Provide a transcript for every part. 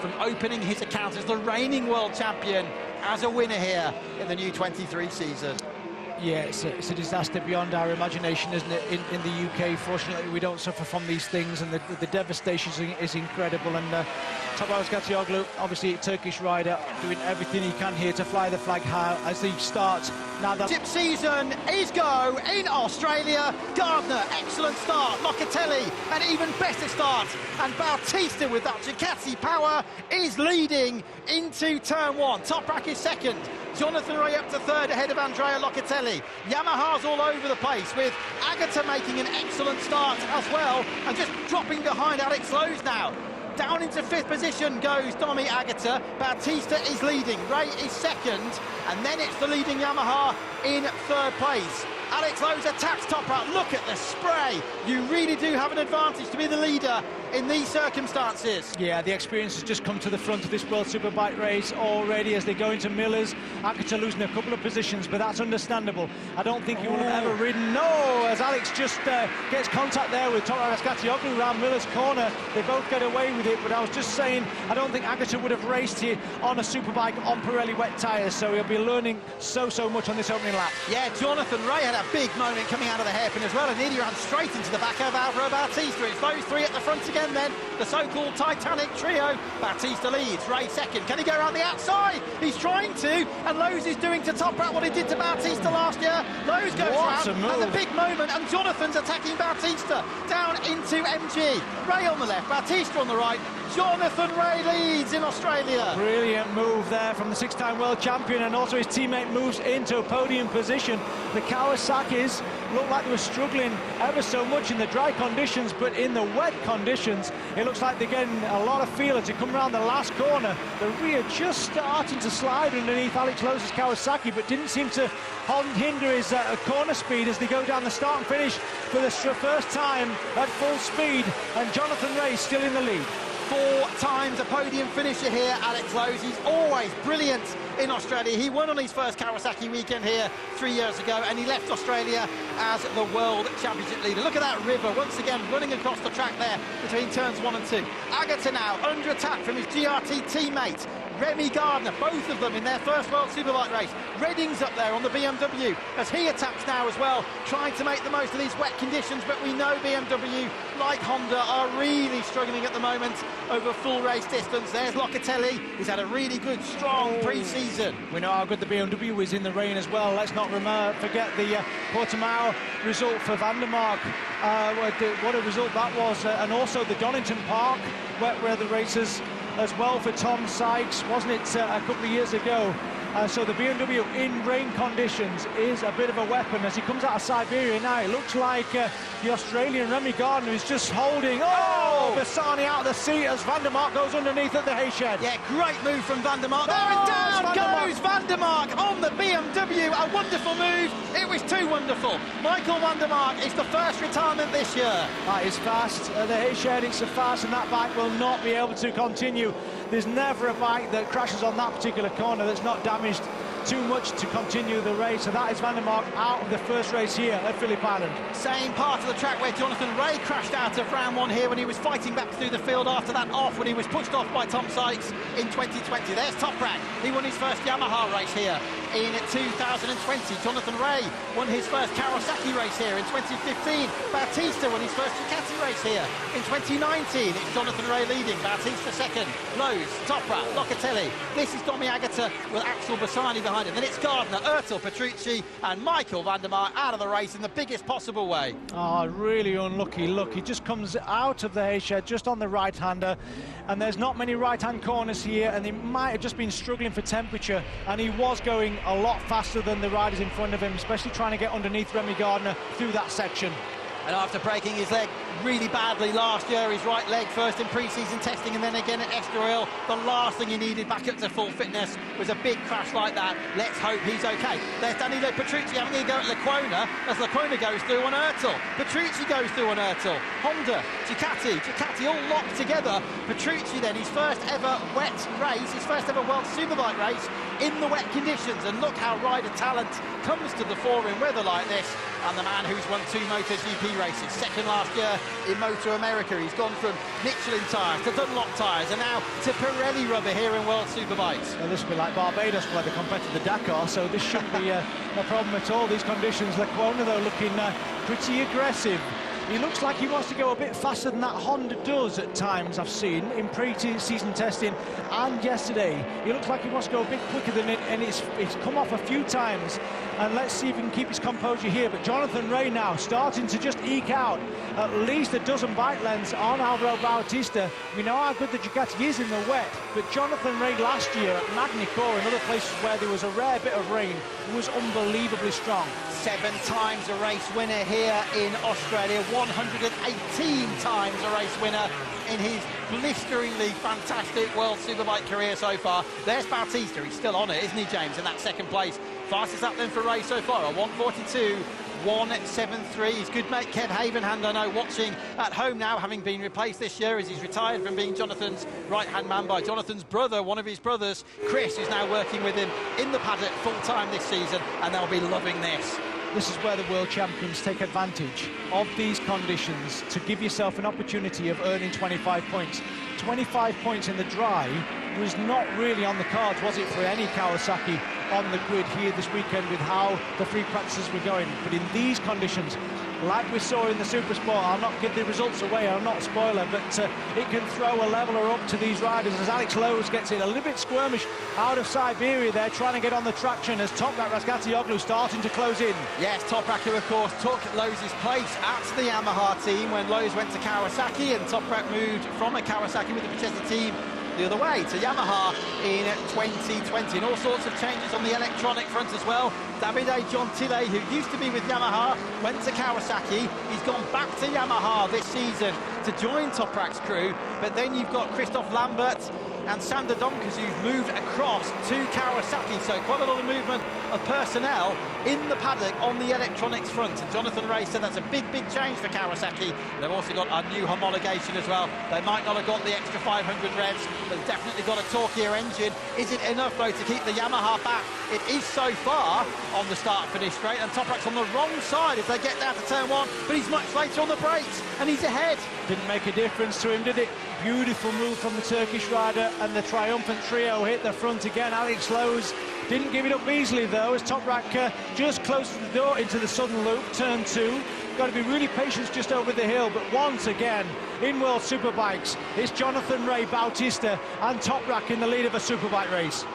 from opening his account as the reigning world champion as a winner here in the new 23 season. Yeah, it's a disaster beyond our imagination, isn't it? In the UK, fortunately, we don't suffer from these things, and the devastation is incredible. And Toprak Razgatlıoğlu, obviously a Turkish rider, doing everything he can here to fly the flag high as he starts. Now the tip season is go in Australia. Gardner, excellent start. Locatelli, an even better start. And Bautista, with that Ducati power, is leading into turn one. Toprak is second. Jonathan Rea up to third ahead of Andrea Locatelli. Yamaha's all over the place, with Agata making an excellent start as well, and just dropping behind Alex Lowe's now. Down into fifth position goes Domi Agata. Bautista is leading, Rea is second, and then it's the leading Yamaha in third place. Alex Lowe's attacks Toprak. Look at the spray. You really do have an advantage to be the leader in these circumstances. Yeah, the experience has just come to the front of this World Superbike race already as they go into Miller's. Agata losing a couple of positions, but that's understandable. I don't think he would have ever ridden. No, as Alex just gets contact there with Toprak Razgatlıoğlu around Miller's corner. They both get away with it, but I was just saying, I don't think Agata would have raced here on a Superbike on Pirelli wet tyres, so he'll be learning so much on this opening lap. Yeah, Jonathan Rea had a big moment coming out of the hairpin as well, and nearly ran straight into the back of Alvaro Bautista. It's those three at the front again then, the so-called Titanic trio. Bautista leads, Rea second. Can he go around the outside? He's trying to, and Lowe's is doing to Toprak what he did to Bautista last year. Lowe's goes round, and the big moment, and Jonathan's attacking Bautista down into MG. Rea on the left, Bautista on the right. Jonathan Rea leads in Australia. Brilliant move there from the six-time world champion, and also his teammate moves into a podium position. The Kawasaki's looked like they were struggling ever so much in the dry conditions, but in the wet conditions, it looks like they're getting a lot of feel as they come around the last corner. The rear just starting to slide underneath Alex Lowe's Kawasaki, but didn't seem to hinder his corner speed as they go down the start and finish for the first time at full speed, and Jonathan Rea still in the lead. 4 times a podium finisher here, Alex Lowe's. He's always brilliant in Australia. He won on his first Kawasaki weekend here 3 years ago, and he left Australia as the World Championship leader. Look at that river, once again, running across the track there between turns 1 and 2. Agata now under attack from his GRT teammate, Remy Gardner, both of them in their first World Superbike race. Redding's up there on the BMW as he attacks now as well, trying to make the most of these wet conditions, but we know BMW, like Honda, are really struggling at the moment over full race distance. There's Locatelli, he's had a really good, strong pre-season. We know how good the BMW is in the rain as well. Let's not forget the Portimao result for Van der Mark. What a result that was, and also the Donington Park wet weather races as well for Tom Sykes, wasn't it, a couple of years ago? So the BMW in rain conditions is a bit of a weapon as he comes out of Siberia now. It looks like the Australian Remy Gardner is just holding. Oh, Bassani out of the seat as Van der Mark goes underneath at the hay shed. Yeah, great move from Van der Mark. There and down goes Van der Mark on the BMW. A wonderful move. It was too wonderful. Michael Van der Mark is the first retirement this year. That is fast. The hay shed, it's a fast, and that bike will not be able to continue. There's never a bike that crashes on that particular corner that's not damaged too much to continue the race, so that is Van der Mark out of the first race here at Phillip Island. Same part of the track where Jonathan Rea crashed out of round 1 here when he was fighting back through the field after that off, when he was pushed off by Tom Sykes in 2020. There's Toprak. He won his first Yamaha race here in 2020. Jonathan Rea won his first Kawasaki race here in 2015. Bautista won his first Ducati race here in 2019. It's Jonathan Rea leading, Bautista second, Lowe's, Toprak, Locatelli. This is Domi Agata with Axel Bassani behind him. Then it's Gardner, Ertel, Petrucci and Michael Van der Mark out of the race in the biggest possible way. Oh, really unlucky. Look, he just comes out of the hay shed just on the right-hander, and there's not many right-hand corners here, and he might have just been struggling for temperature, and he was going a lot faster than the riders in front of him, especially trying to get underneath Remy Gardner through that section. And after breaking his leg really badly last year, his right leg first in pre-season testing and then again at Estoril, the last thing he needed back up to full fitness was a big crash like that. Let's hope he's okay. There's Danilo Petrucci having a go at Lecuona as Lecuona goes through on Ertel. Petrucci goes through on Ertel. Honda, Ducati all locked together. Petrucci then, his first ever wet race, his first ever World Superbike race in the wet conditions, and look how rider talent comes to the fore in weather like this. And the man who's won 2 MotoGP races. Second last year in Motor America. He's gone from Michelin tyres to Dunlop tyres and now to Pirelli rubber here in World Superbikes. Well, this will be like Barbados where they compete to the Dakar, so this shouldn't be a problem at all, these conditions. Lecuona, though, looking pretty aggressive. He looks like he wants to go a bit faster than that Honda does at times, I've seen, in pre-season testing and yesterday. He looks like he wants to go a bit quicker than it, and it's come off a few times. And let's see if he can keep his composure here. But Jonathan Rea now starting to just eke out at least a dozen bike lengths on Alvaro Bautista. We know how good the Ducati is in the wet, but Jonathan Rea last year at Magny-Cours and other places where there was a rare bit of rain was unbelievably strong. 7 times a race winner here in Australia, 118 times a race winner in his blisteringly fantastic World Superbike career so far. There's Bautista, he's still on it, isn't he, James, in that second place. Fastest lap then for Rea so far, a 1:42.173. His good mate Kev Havenhand, I know, watching at home now, having been replaced this year as he's retired from being Jonathan's right-hand man by Jonathan's brother, one of his brothers, Chris, who's now working with him in the paddock full-time this season, and they'll be loving this. This is where the world champions take advantage of these conditions to give yourself an opportunity of earning 25 points. 25 points in the dry was not really on the cards, was it, for any Kawasaki on the grid here this weekend with how the free practices were going. But in these conditions, like we saw in the Supersport, I'll not give the results away, I'll not spoiler, but it can throw a leveler up to these riders as Alex Lowe's gets it a little bit squirmish out of Siberia there, trying to get on the traction as Toprak Razgatlıoğlu starting to close in. Yes, Toprak, who of course took Lowe's place out to the Yamaha team when Lowe's went to Kawasaki, and Toprak moved from a Kawasaki with the Protesta team the other way to Yamaha in 2020, and all sorts of changes on the electronic front as well. Davide Gentile, who used to be with Yamaha, went to Kawasaki. He's gone back to Yamaha this season to join Toprak's crew, but then you've got Christoph Lambert and Sander Donkers who've moved across to Kawasaki, so quite a lot of movement of personnel in the paddock on the electronics front. And Jonathan Rea said that's a big change for Kawasaki. They've also got a new homologation as well. They might not have got the extra 500 revs, but they've definitely got a torquier engine. Is it enough, though, to keep the Yamaha back? It is so far on the start-finish straight, and Toprak's on the wrong side if they get down to turn 1, but he's much later on the brakes, and he's ahead. Didn't make a difference to him, did it? Beautiful move from the Turkish rider, and the triumphant trio hit the front again. Alex Lowe's didn't give it up easily, though, as Toprak just closed the door into the southern loop, turn 2. Got to be really patient just over the hill, but once again, in World Superbikes, it's Jonathan Rea, Bautista and Toprak in the lead of a Superbike race.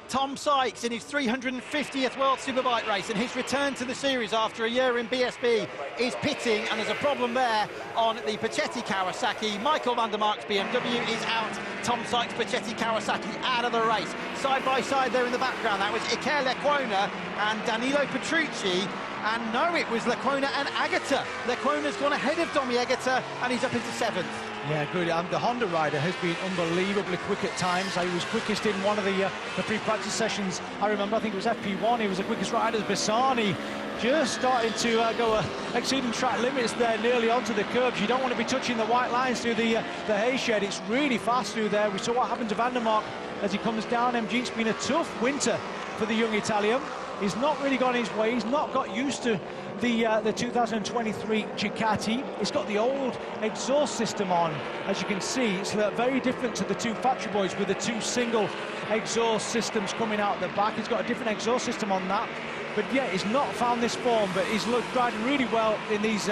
Tom Sykes in his 350th World Superbike race, and his return to the series after a year in BSB is pitting, and there's a problem there on the Pacetti Kawasaki. Michael van der Mark's BMW is out. Tom Sykes' Pacetti Kawasaki out of the race. Side by side there in the background, that was Iker Lecuona and Danilo Petrucci. And no, it was Lecuona and Agata. Lecuona's gone ahead of Domi Agata, and he's up into 7th. Yeah, good. The Honda rider has been unbelievably quick at times. He was quickest in one of the pre-practice sessions. I remember, I think it was FP1. He was the quickest rider. Bassani just starting to go exceeding track limits there, nearly onto the curbs. You don't want to be touching the white lines through the hay shed. It's really fast through there. We saw what happened to Van der Mark as he comes down. MG, it's been a tough winter for the young Italian. He's not really gone his way. He's not got used to the 2023 Ducati. It's got the old exhaust system on. As you can see, it's very different to the two factory boys with the 2 single exhaust systems coming out the back. He's got a different exhaust system on that. But yeah, he's not found this form, but he's riding really well in these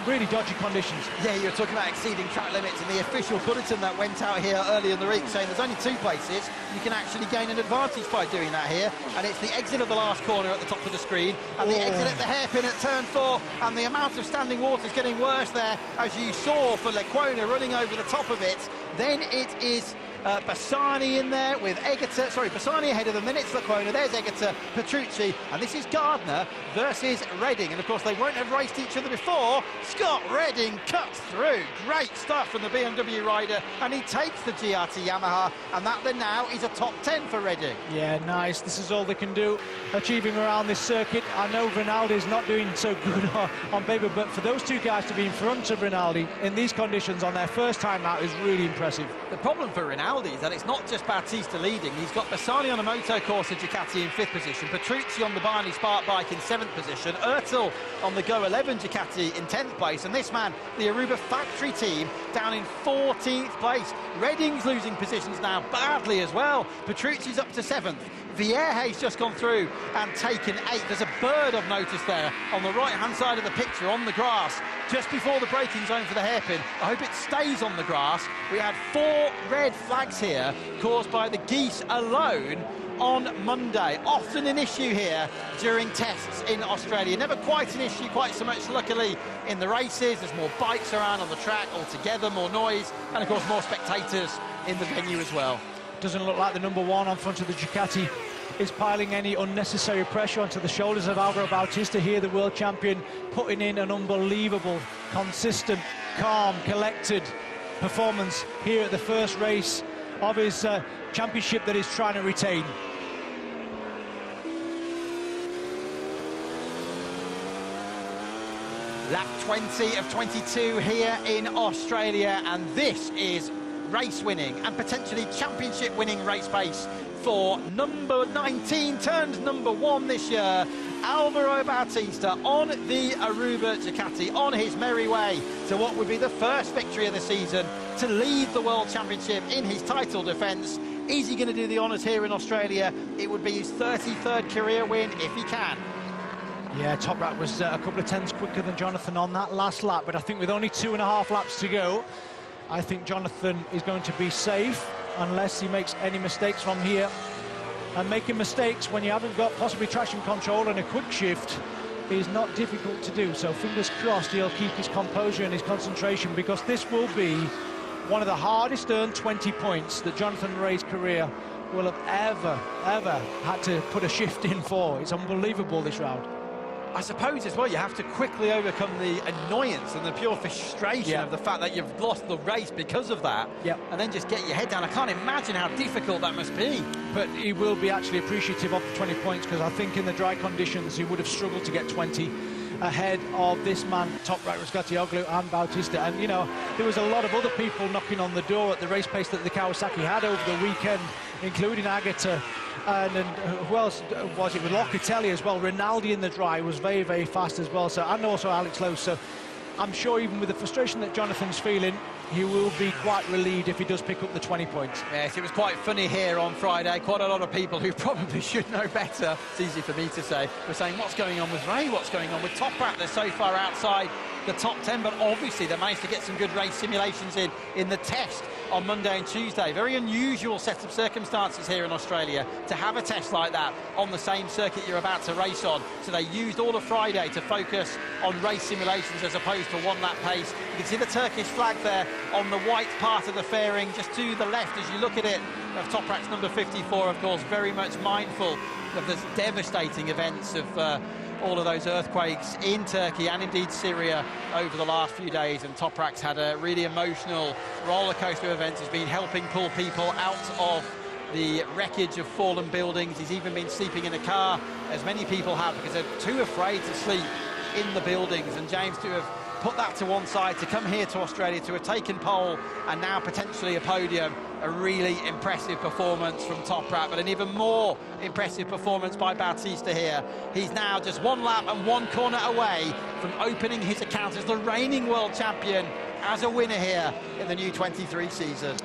really dodgy conditions. Yeah, you're talking about exceeding track limits, and the official bulletin that went out here early in the week saying there's only 2 places you can actually gain an advantage by doing that here, and it's the exit of the last corner at the top of the screen, and the exit at the hairpin at turn 4, and the amount of standing water is getting worse there, as you saw for Lecuona running over the top of it. Then it is Bassani in there with Eggerter, sorry, Bassani ahead of them, then it's Lecuona, there's Eggerter, Petrucci, and this is Gardner versus Redding, and of course they won't have raced each other before. Scott Redding cuts through, great stuff from the BMW rider, and he takes the GRT Yamaha, and that then now is a top 10 for Redding. Yeah, nice, this is all they can do, achieving around this circuit. I know Rinaldi's not doing so good on paper, but for those 2 guys to be in front of Rinaldi in these conditions on their first time out is really impressive. The problem for Rinaldi Rinaldi is that it's not just Bautista leading. He's got Bassani on a Moto Corsa Ducati in 5th position, Petrucci on the Barney Spark bike in 7th position, Ertel on the Go 11 Ducati in 10th place, and this man, the Aruba factory team, down in 14th place. Redding's losing positions now badly as well. Petrucci's up to 7th. Vierge's just gone through and taken 8th. There's a bird of notice there on the right-hand side of the picture on the grass, just before the braking zone for the hairpin. I hope it stays on the grass. We had 4 red flags here caused by the geese alone on Monday. Often an issue here during tests in Australia. Never quite an issue, quite so much, luckily, in the races. There's more bikes around on the track altogether, more noise, and of course more spectators in the venue as well. Doesn't look like the number 1 on front of the Ducati is piling any unnecessary pressure onto the shoulders of Alvaro Bautista here, the world champion, putting in an unbelievable, consistent, calm, collected performance here at the first race of his championship that he's trying to retain. Lap 20 of 22 here in Australia, and this is race winning and potentially championship winning race pace for number 19, turned number 1 this year, Alvaro Bautista on the Aruba Ducati, on his merry way to what would be the first victory of the season, to lead the World Championship in his title defence. Is he going to do the honours here in Australia? It would be his 33rd career win if he can. Yeah, Toprak was a couple of tenths quicker than Jonathan on that last lap, but I think with only 2.5 laps to go, I think Jonathan is going to be safe unless he makes any mistakes from here. And making mistakes when you haven't got possibly traction control and a quick shift is not difficult to do. So fingers crossed he'll keep his composure and his concentration, because this will be one of the hardest earned 20 points that Jonathan Ray's career will have ever had to put a shift in for. It's unbelievable, this round. I suppose as well you have to quickly overcome the annoyance and the pure frustration of the fact that you've lost the race because of that, and then just get your head down. I can't imagine how difficult that must be. But he will be actually appreciative of the 20 points, because I think in the dry conditions he would have struggled to get 20 ahead of this man, Toprak Razgatlioglu and Bautista. And, you know, there was a lot of other people knocking on the door at the race pace that the Kawasaki had over the weekend, including Agata, and who else was it, with Locatelli as well. Rinaldi in the dry was very, very fast as well, so, and also Alex Lowe. So I'm sure even with the frustration that Jonathan's feeling, he will be quite relieved if he does pick up the 20 points. Yes, it was quite funny here on Friday. Quite a lot of people who probably should know better, it's easy for me to say, were saying, what's going on with Ray, what's going on with Toprak? They're so far outside the top 10, but obviously they managed to get some good race simulations in the test on Monday and Tuesday. Very unusual set of circumstances here in Australia to have a test like that on the same circuit you're about to race on. So they used all of Friday to focus on race simulations as opposed to one-lap pace. You can see the Turkish flag there on the white part of the fairing just to the left as you look at it, of Toprak's number 54, of course, very much mindful of the devastating events of all of those earthquakes in Turkey and indeed Syria over the last few days. And Toprak's had a really emotional roller coaster of events. He's been helping pull people out of the wreckage of fallen buildings. He's even been sleeping in a car, as many people have, because they're too afraid to sleep in the buildings. And James, to have put that to one side, to come here to Australia, to have taken pole and now potentially a podium, a really impressive performance from Toprak, but an even more impressive performance by Bautista here. He's now just 1 lap and 1 corner away from opening his account as the reigning world champion, as a winner here in the new 23 season.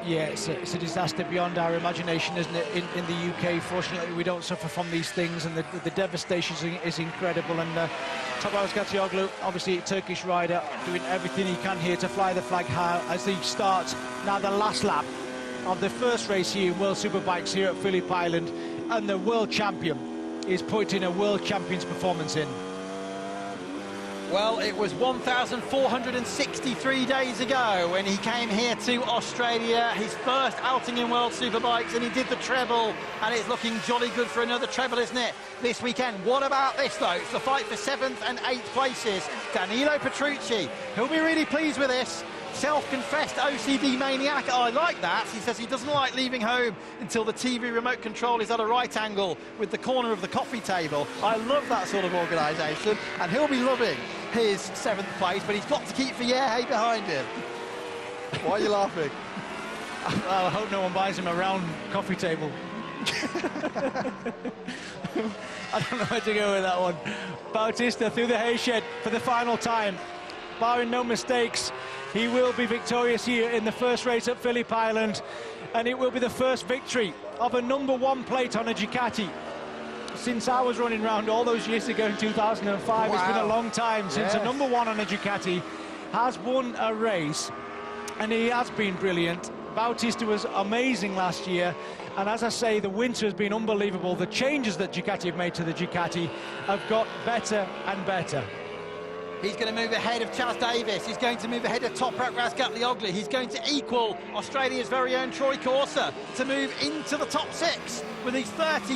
Yeah, it's a disaster beyond our imagination, isn't it, in the UK. Fortunately, we don't suffer from these things, and the devastation is incredible. And Toprak Razgatlıoğlu, obviously a Turkish rider, doing everything he can here to fly the flag high as he starts now the last lap of the first race here in World Superbikes here at Phillip Island, and the world champion is putting a world champion's performance in. Well, it was 1,463 days ago when he came here to Australia, his first outing in World Superbikes, and he did the treble, and it's looking jolly good for another treble, isn't it, this weekend? What about this, though? It's the fight for 7th and 8th places. Danilo Petrucci, he'll be really pleased with this. Self-confessed OCD maniac. I like that. He says he doesn't like leaving home until the TV remote control is at a right angle with the corner of the coffee table. I love that sort of organisation, and he'll be loving his 7th place, but he's got to keep Vierge behind him. Why are you laughing? I hope no one buys him a round coffee table. I don't know where to go with that one. Bautista through the hayshed for the final time. Barring no mistakes, he will be victorious here in the first race at Phillip Island, and it will be the first victory of a #1 plate on a Ducati since I was running around all those years ago in 2005. Wow. It's been a long time since a #1 on a Ducati has won a race, and he has been brilliant. Bautista was amazing last year, and as I say, the winter has been unbelievable. The changes that Ducati have made to the Ducati have got better and better. He's going to move ahead of Chaz Davis. He's going to move ahead of Toprak Razgatlıoğlu. He's going to equal Australia's very own Troy Corser to move into the top 6 with his 30